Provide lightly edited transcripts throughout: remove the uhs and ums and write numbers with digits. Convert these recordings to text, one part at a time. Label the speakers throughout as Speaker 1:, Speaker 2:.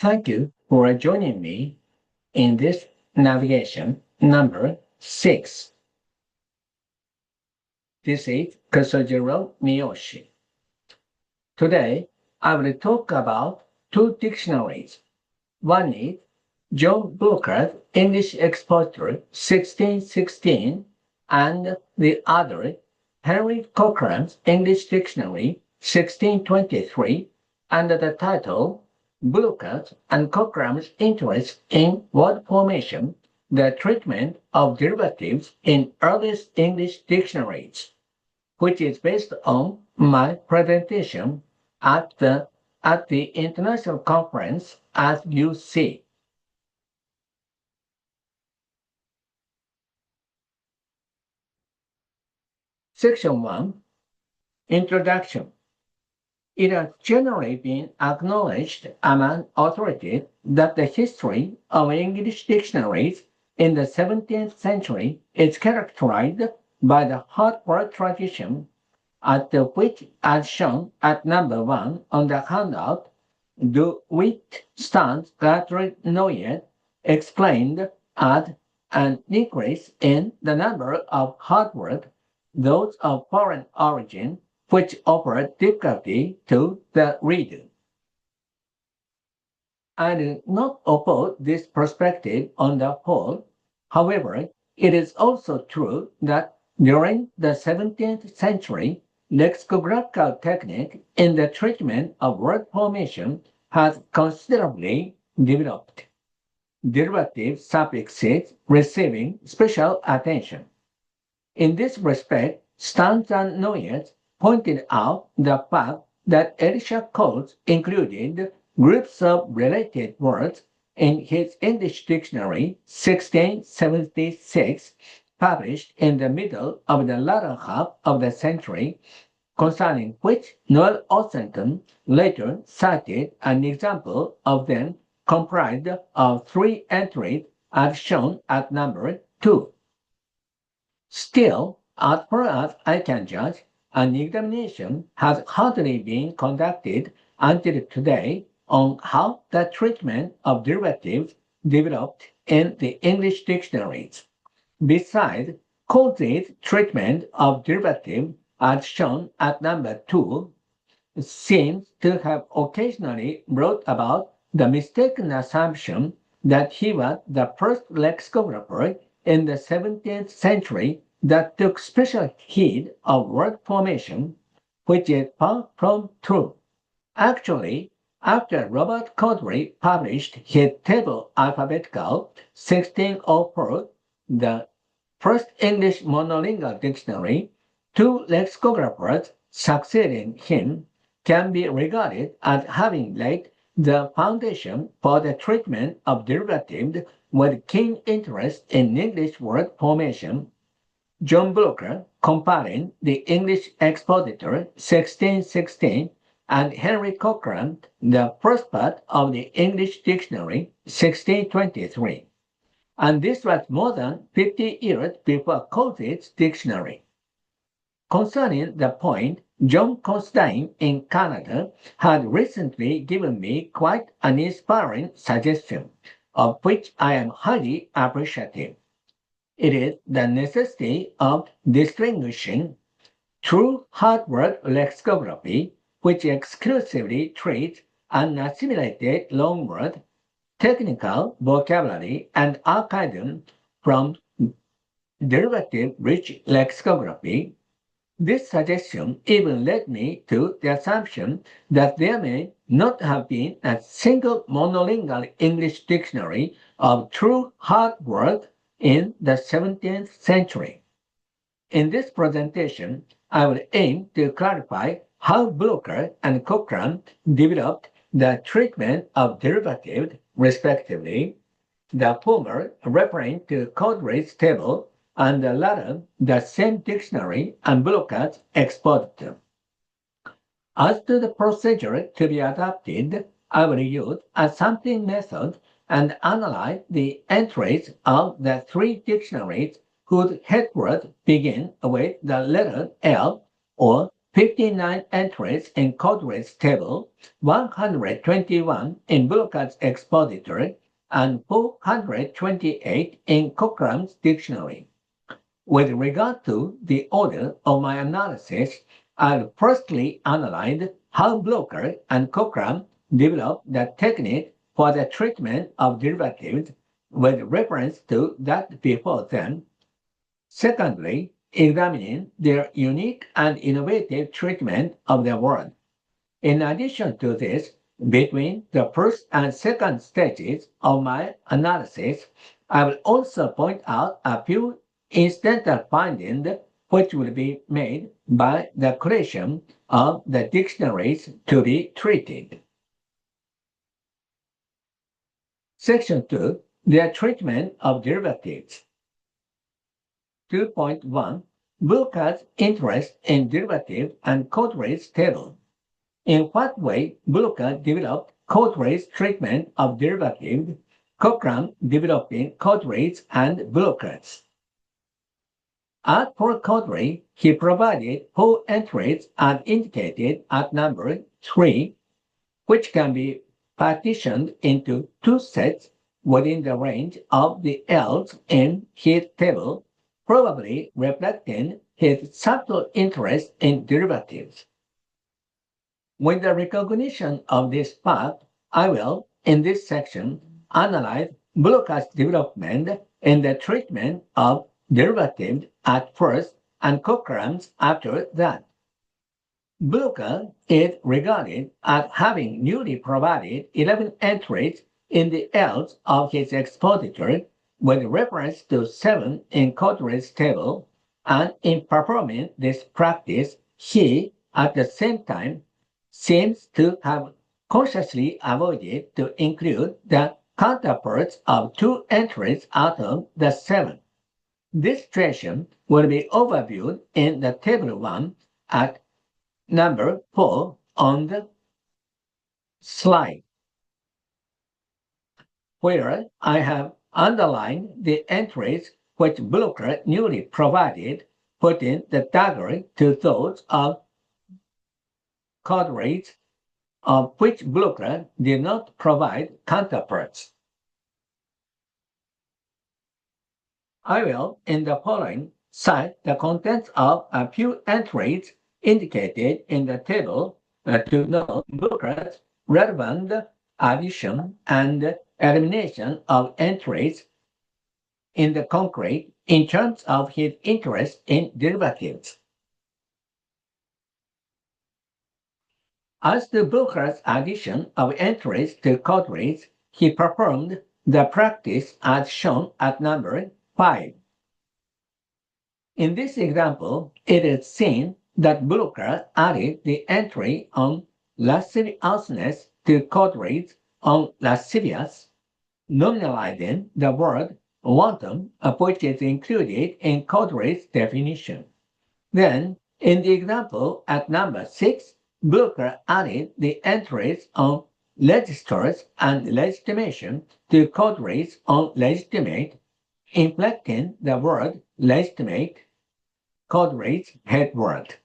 Speaker 1: Thank you for joining me in this navigation number 6. This is Kasojiro Miyoshi. Today, I will talk about two dictionaries. One is John Bullokar's English Expositor 1616 and the other Henry Cockeram's English Dictionary 1623 under the title Bullokar's and Cockeram's Interest in Word Formation, the Treatment of Derivatives in Earliest English Dictionaries, which is based on my presentation at the international conference at UC. Section 1, Introduction. It has generally been acknowledged among authorities that the history of English dictionaries in the 17th century is characterized by the hard word tradition, at which, as shown at number 1 on the handout, the Witt, Starnes, Gertrude, Noyes explained as an increase in the number of hard words, those of foreign origin, which offer difficulty to the reader. I do not oppose this perspective on the whole. However, it is also true that during the 17th century, lexicographical technique in the treatment of word formation has considerably developed, derivative suffixes receiving special attention. In this respect, Starnes and Noyes pointed out the fact that Elisha Coates included groups of related words in his English Dictionary 1676, published in the middle of the latter half of the century, concerning which Noel Ossington later cited an example of them comprised of 3 entries as shown at number 2. Still, as far as I can judge, an examination has hardly been conducted until today on how the treatment of derivatives developed in the English dictionaries. Besides, Cawdrey's treatment of derivatives, as shown at number 2, seems to have occasionally brought about the mistaken assumption that he was the first lexicographer in the 17th century that took special heed of word formation, which is far from true. Actually, after Robert Cawdrey published his table Alphabeticall 1604, the first English monolingual dictionary, 2 lexicographers succeeding him can be regarded as having laid the foundation for the treatment of derivatives with keen interest in English word formation. John Bullokar, comparing the English Expositor 1616 and Henry Cockeram, the first part of the English Dictionary 1623. And this was more than 50 years before Cawdrey's dictionary. Concerning the point, John Constantine in Canada had recently given me quite an inspiring suggestion, of which I am highly appreciative. It is the necessity of distinguishing true hard-word lexicography, which exclusively treats unassimilated loanword, technical vocabulary, and archaism, from derivative-rich lexicography. This suggestion even led me to the assumption that there may not have been a single monolingual English dictionary of true hard work in the 17th century. In this presentation, I will aim to clarify how Bullokar and Cockeram developed the treatment of derivatives, respectively, the former referring to Cawdrey's table and the latter the same dictionary and Bullokar's Expositor. As to the procedure to be adopted, I will use a sampling method and analyze the entries of the 3 dictionaries whose headwords begin with the letter L or 59 entries in Cawdrey's table, 121 in Bullokar's Expositor, and 428 in Cockeram's Dictionary. With regard to the order of my analysis, I'll firstly analyze how Bullokar and Cockeram developed the technique for the treatment of derivatives with reference to that before them. Secondly, examining their unique and innovative treatment of the word. In addition to this, between the first and second stages of my analysis, I will also point out a few incidental findings which will be made by the creation of the dictionaries to be treated. Section 2. Their treatment of derivatives. 2.1. Bullokar's interest in derivatives and Cawdrey's table. In what way Bullokar developed Cawdrey's treatment of derivatives, Cockeram developing Cawdrey's and Bullokar's. As for Cawdrey, he provided 4 entries as indicated at number 3, which can be partitioned into 2 sets within the range of the L's in his table, probably reflecting his subtle interest in derivatives. With the recognition of this fact, I will, in this section, analyze Bullokar's development in the treatment of derivatives at first and Cockeram's after that. Bullokar is regarded as having newly provided 11 entries in the L's of his expositor with reference to 7 in Cawdrey's table, and in performing this practice, he, at the same time, seems to have consciously avoided to include the counterparts of 2 entries out of the 7. This situation will be overviewed in the table 1 at number 4 on the slide, where I have underlined the entries which Bullokar newly provided, putting the dagger to those of Cawdrey's, of which Bullokar did not provide counterparts. I will, in the following, cite the contents of a few entries indicated in the table to note Bullokar's relevant addition and elimination of entries in the concrete in terms of his interest in derivatives. As to Bullokar's addition of entries to Cawdrey's, he performed the practice as shown at number 5. In this example, it is seen that Bullokar added the entry on lasciviousness to Cawdrey's on lascivious, nominalizing the word wanton, which is included in Cawdrey's definition. Then, in the example at number 6, Bullokar added the entries on registers and legitimation to Cawdrey's on legitimate, inflecting the word legitimate, Cawdrey's head word.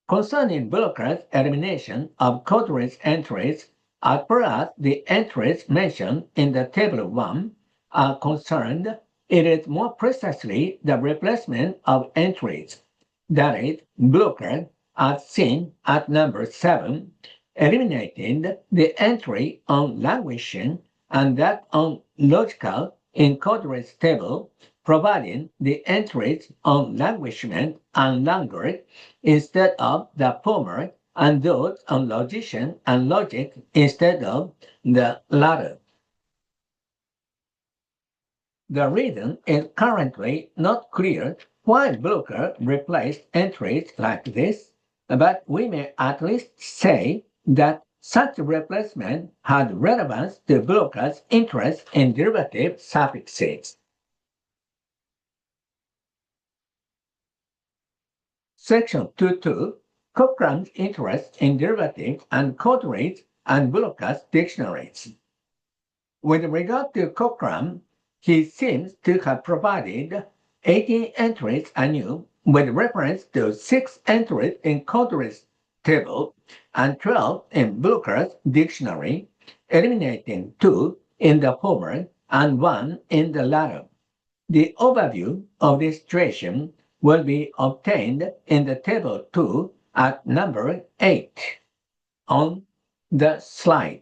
Speaker 1: Concerning Bullokar's elimination of Cawdrey's entries, as far as the entries mentioned in the table 1 are concerned, it is more precisely the replacement of entries, that is, Bullokar, as seen at number 7, eliminating the entry on languishing and that on logical in Cawdrey's table, providing the entries on languishment and languor instead of the former, and those on logician and logic instead of the latter. The reason is currently not clear why Bullokar replaced entries like this, but we may at least say that such replacement had relevance to Bullokar's interest in derivative suffixes. Section 2.2. Cockeram's interest in derivatives and Cawdrey's and Bullokar's dictionaries. With regard to Cockeram, he seems to have provided 18 entries anew with reference to 6 entries in Cawdrey's table and 12 in Bullokar's dictionary, eliminating 2 in the former and 1 in the latter. The overview of this situation will be obtained in the table 2 at number 8 on the slide.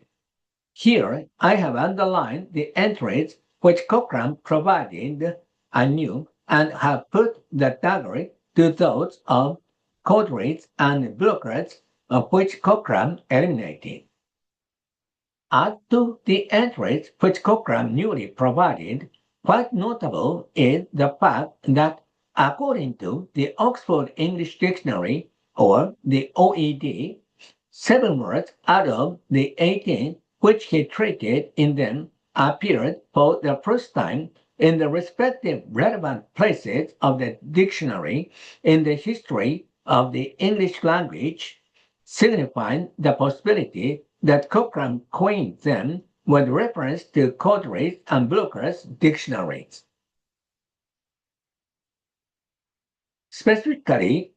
Speaker 1: Here, I have underlined the entries which Cockeram provided anew and have put the dagger to those of Cawdrey's and Bullokar's, of which Cockeram eliminated. As to the entries which Cockeram newly provided, quite notable is the fact that according to the Oxford English Dictionary, or the OED, 7 words out of the 18 which he treated in them appeared for the first time in the respective relevant places of the dictionary in the history of the English language, signifying the possibility that Cockeram coined them with reference to Cawdrey's and Bullokar's dictionaries. Specifically,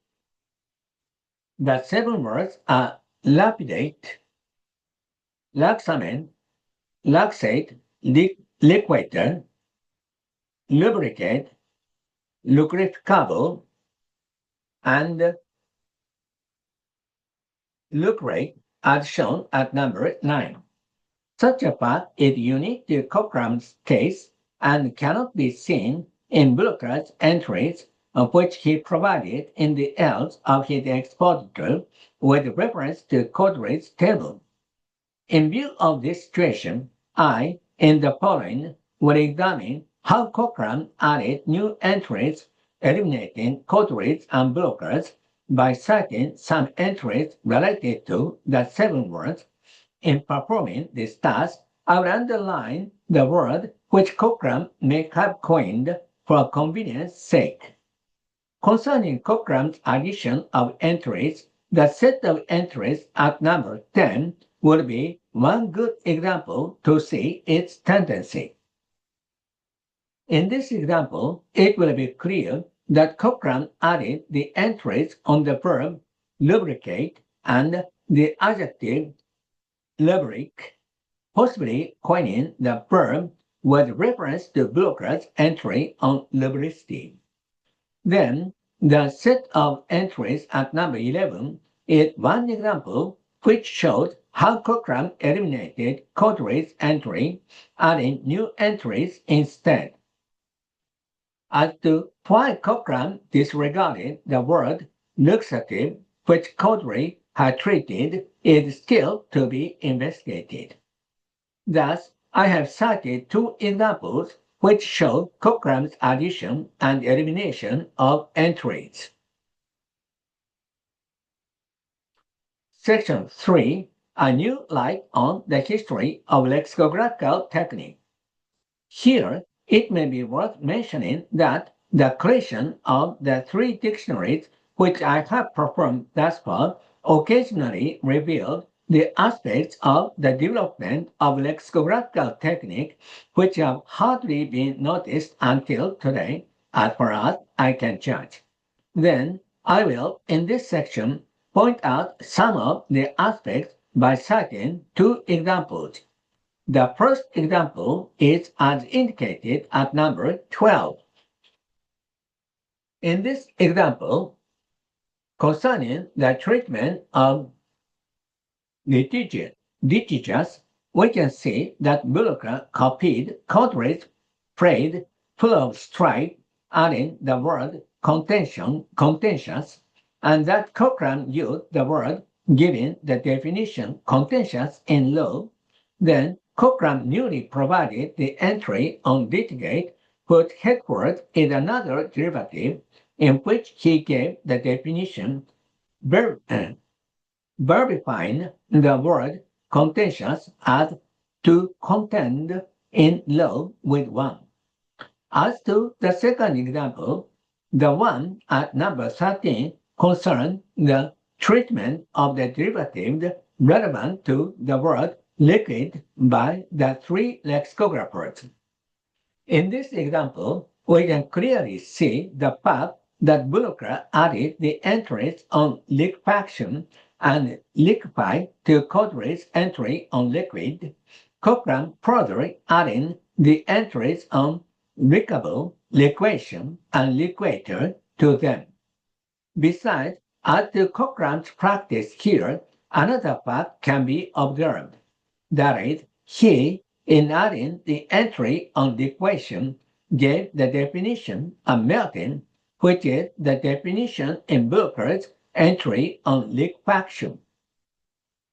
Speaker 1: the 7 words are lapidate, laxament, laxate, liquidator, lubricate, lubrificable, and lucrate as shown at number 9. Such a fact is unique to Cockeram's case and cannot be seen in Bullokar's entries, of which he provided in the else of his Expositor with reference to Cawdrey's table. In view of this situation, I, in the following, will examine how Cockeram added new entries eliminating Cawdrey's and Bullokar's by citing some entries related to the 7 words. In performing this task, I will underline the word which Cockeram may have coined for convenience sake. Concerning Cockeram's addition of entries, the set of entries at number 10 would be one good example to see its tendency. In this example, it will be clear that Cockeram added the entries on the verb lubricate and the adjective lubric, possibly coining the verb with reference to Bullokar's entry on lubricity. Then, the set of entries at number 11 is one example which shows how Cockeram eliminated Cawdrey's entry, adding new entries instead. As to why Cockeram disregarded the word luxative, which Cawdrey had treated, is still to be investigated. Thus, I have cited 2 examples which show Cockeram's addition and elimination of entries. Section 3, a new light on the history of lexicographical technique. Here, it may be worth mentioning that the creation of the 3 dictionaries which I have performed thus far occasionally revealed the aspects of the development of lexicographical technique which have hardly been noticed until today, as far as I can judge. Then I will, in this section, point out some of the aspects by citing 2 examples. The first example is as indicated at number 12. In this example, concerning the treatment of litigious, we can see that Bullokar copied Cawdrey's phrase full of strife, adding the word contentious, and that Cockeram used the word giving the definition contentious in law. Then Cockeram newly provided the entry on litigate, whose headword is another derivative, in which he gave the definition verbifying the word contentious as to contend in law with one. As to the second example, the one at number 13 concerns the treatment of the derivative relevant to the word liquid by the 3 lexicographers. In this example, we can clearly see the fact that Bullokar added the entries on liquefaction and liquefy to Cawdrey's entry on liquid, Cockeram further adding the entries on liquable, liquation, and liquator to them. Besides, as to Cockeram's practice here, another fact can be observed. That is, he, in adding the entry on liquation, gave the definition of melting, which is the definition in Bullokar's entry on liquefaction.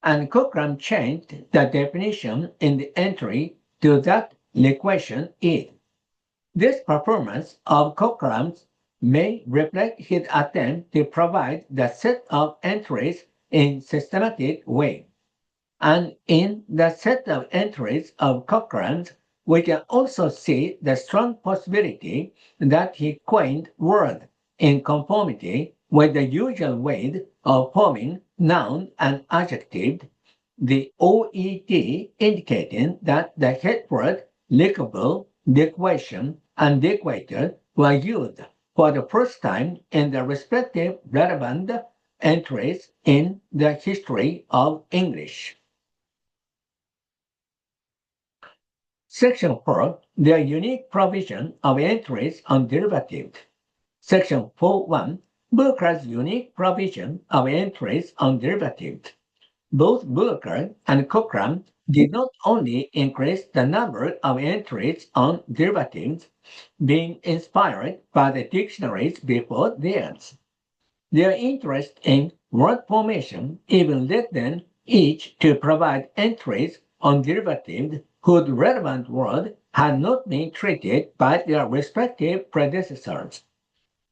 Speaker 1: And Cockeram changed the definition in the entry to that liquation is. This performance of Cockeram's may reflect his attempt to provide the set of entries in systematic way. And in the set of entries of Cockeram's, we can also see the strong possibility that he coined words in conformity with the usual way of forming noun and adjective, the OED indicating that the head word liquable, liquation, and liquator were used for the first time in the respective relevant entries in the history of English. Section 4. The unique provision of entries on derivatives. Section 4.1. Bullokar's unique provision of entries on derivatives. Both Bullokar and Cockeram did not only increase the number of entries on derivatives, being inspired by the dictionaries before theirs. Their interest in word formation even led them each to provide entries on derivatives whose relevant word had not been treated by their respective predecessors.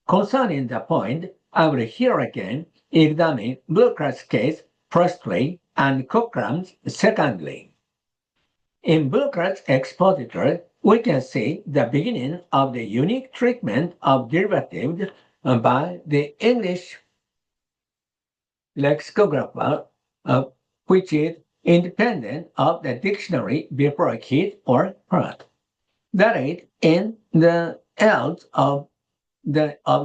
Speaker 1: Concerning the point, I will here again examine Bullokar's case firstly and Cockeram's secondly. In Bullokar's Expositor, we can see the beginning of the unique treatment of derivatives by the English lexicographer, which is independent of the dictionary before his or hers. That is, in the else of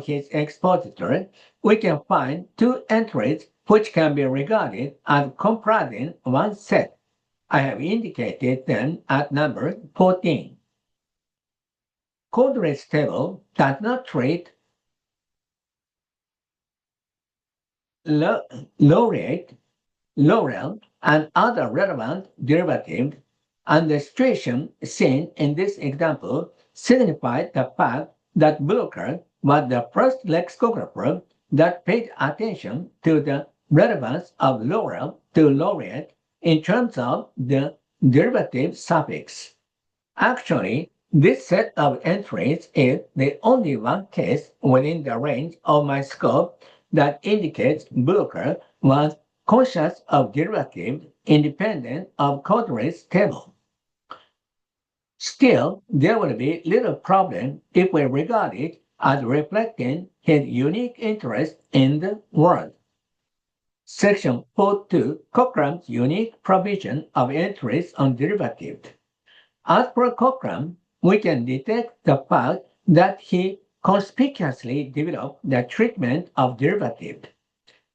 Speaker 1: his expositor, we can find two entries which can be regarded as comprising one set. I have indicated them at number 14. Cawdrey's table does not treat laureate, laurel, and other relevant derivatives, and the situation seen in this example signifies the fact that Bullokar was the first lexicographer that paid attention to the relevance of laurel to laureate in terms of the derivative suffix. Actually, this set of entries is the only one case within the range of my scope that indicates Bullokar was conscious of derivatives independent of Cawdrey's table. Still, there will be little problem if we regard it as reflecting his unique interest in the word. Section 4.2 Cockeram's unique provision of entries on derivatives. As per Cockeram, we can detect the fact that he conspicuously developed the treatment of derivatives.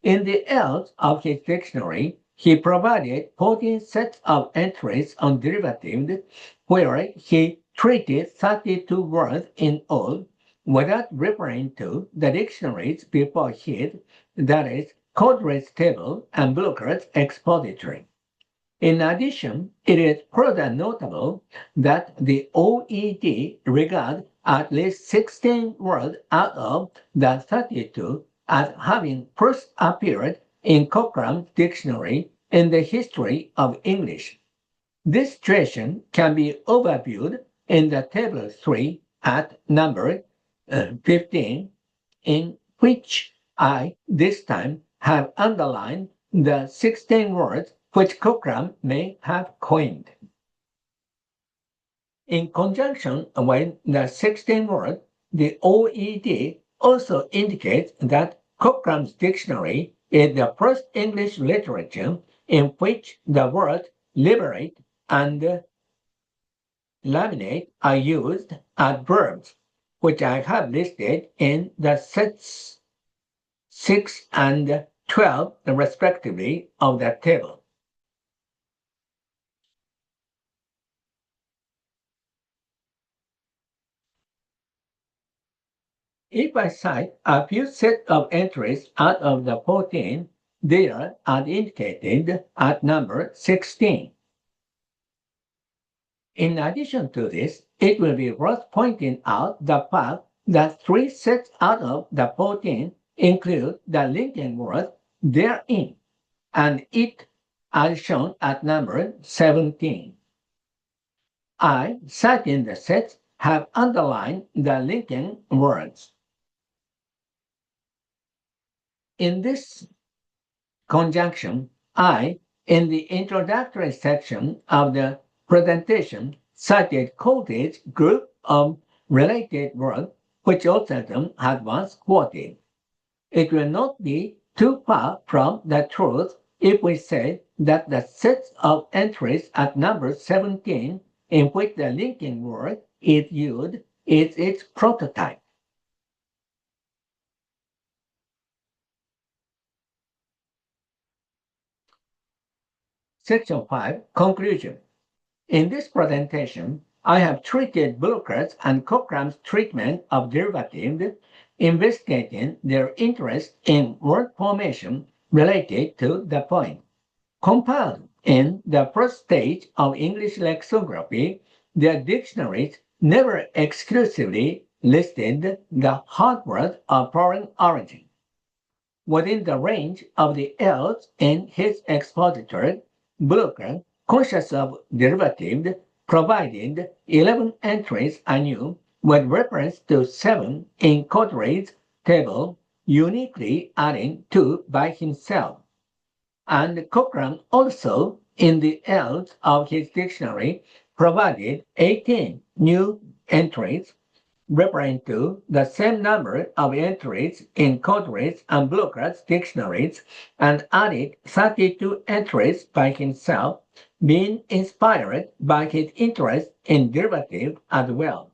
Speaker 1: In the else of his dictionary, he provided 14 sets of entries on derivatives, where he treated 32 words in all, without referring to the dictionaries before his, that is, Cawdrey's table and Bullokar's expository. In addition, it is further notable that the OED regards at least 16 words out of the 32 as having first appeared in Cockeram's dictionary in the history of English. This situation can be overviewed in the table 3 at number 15, in which I this time have underlined the 16 words which Cockeram may have coined. In conjunction with the 16 words, the OED also indicates that Cockeram's dictionary is the first English literature in which the words liberate and laminate are used as verbs. which I have listed in the sets 6 and 12, respectively, of that table. If I cite a few sets of entries out of the 14, they are indicated at number 16. In addition to this, it will be worth pointing out the fact that 3 sets out of the 14 include the linking word therein, and it as shown at number 17. I, citing the sets, have underlined the linking words. In this conjunction, I, in the introductory section of the presentation, cited Cawdrey's group of related words, which Osterton had once quoted. It will not be too far from the truth if we say that the set of entries at number 17 in which the linking word is used is its prototype. Section 5, Conclusion. In this presentation, I have treated Bullokar's and Cockeram's treatment of derivatives, investigating their interest in word formation related to the point. Compiled in the first stage of English lexicography, their dictionaries never exclusively listed the hard word of foreign origin. Within the range of the L's in his Expositor, Bullokar, conscious of derivatives, provided 11 entries anew with reference to 7 in Cawdrey's table, uniquely adding 2 by himself. And Cockeram also, in the L's of his dictionary, provided 18 new entries referring to the same number of entries in Cawdrey's and Bullokar's dictionaries, and added 32 entries by himself, being inspired by his interest in derivatives as well.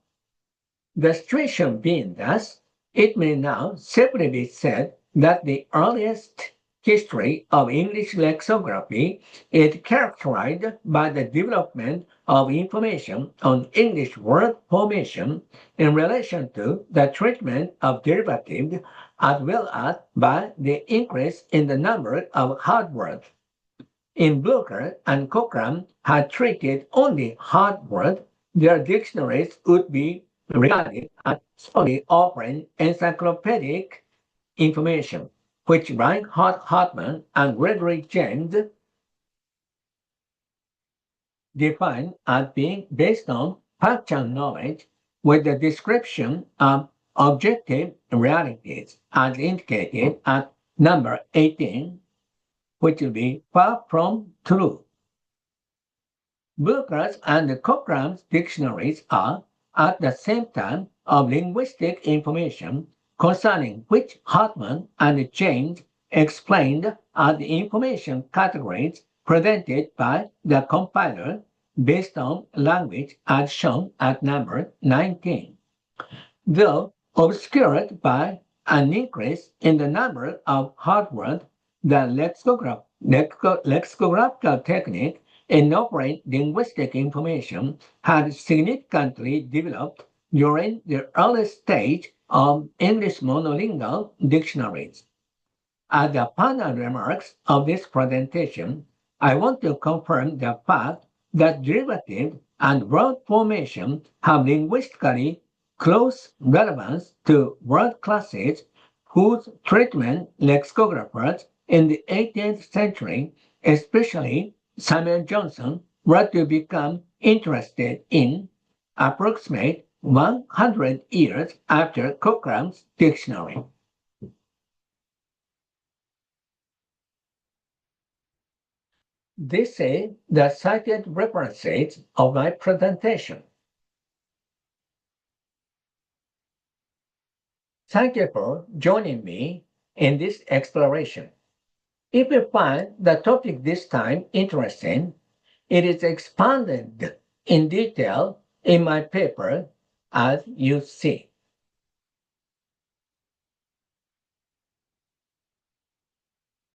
Speaker 1: The situation being thus, it may now safely be said that the earliest history of English lexicography is characterized by the development of information on English word formation in relation to the treatment of derivatives, as well as by the increase in the number of hard words. In Bullokar and Cockeram had treated only hard words, their dictionaries would be regarded as solely offering encyclopedic information, which Reinhard Hartmann and Gregory James define as being based on factual knowledge with the description of objective realities, as indicated at number 18, which will be far from true. Bullokar's and Cockeram's dictionaries are, at the same time, of linguistic information concerning which Hartmann and James explained as the information categories presented by the compiler based on language as shown at number 19. Though obscured by an increase in the number of hard words, the lexicographical technique in offering linguistic information had significantly developed during the early stage of English monolingual dictionaries. As the final remarks of this presentation, I want to confirm the fact that derivative and word formation have linguistically close relevance to word classes whose treatment lexicographers in the 18th century, especially Samuel Johnson, were to become interested in approximate 100 years after Cockeram's dictionary. This is the cited references of my presentation. Thank you for joining me in this exploration. If you find the topic this time interesting, it is expanded in detail in my paper as you see.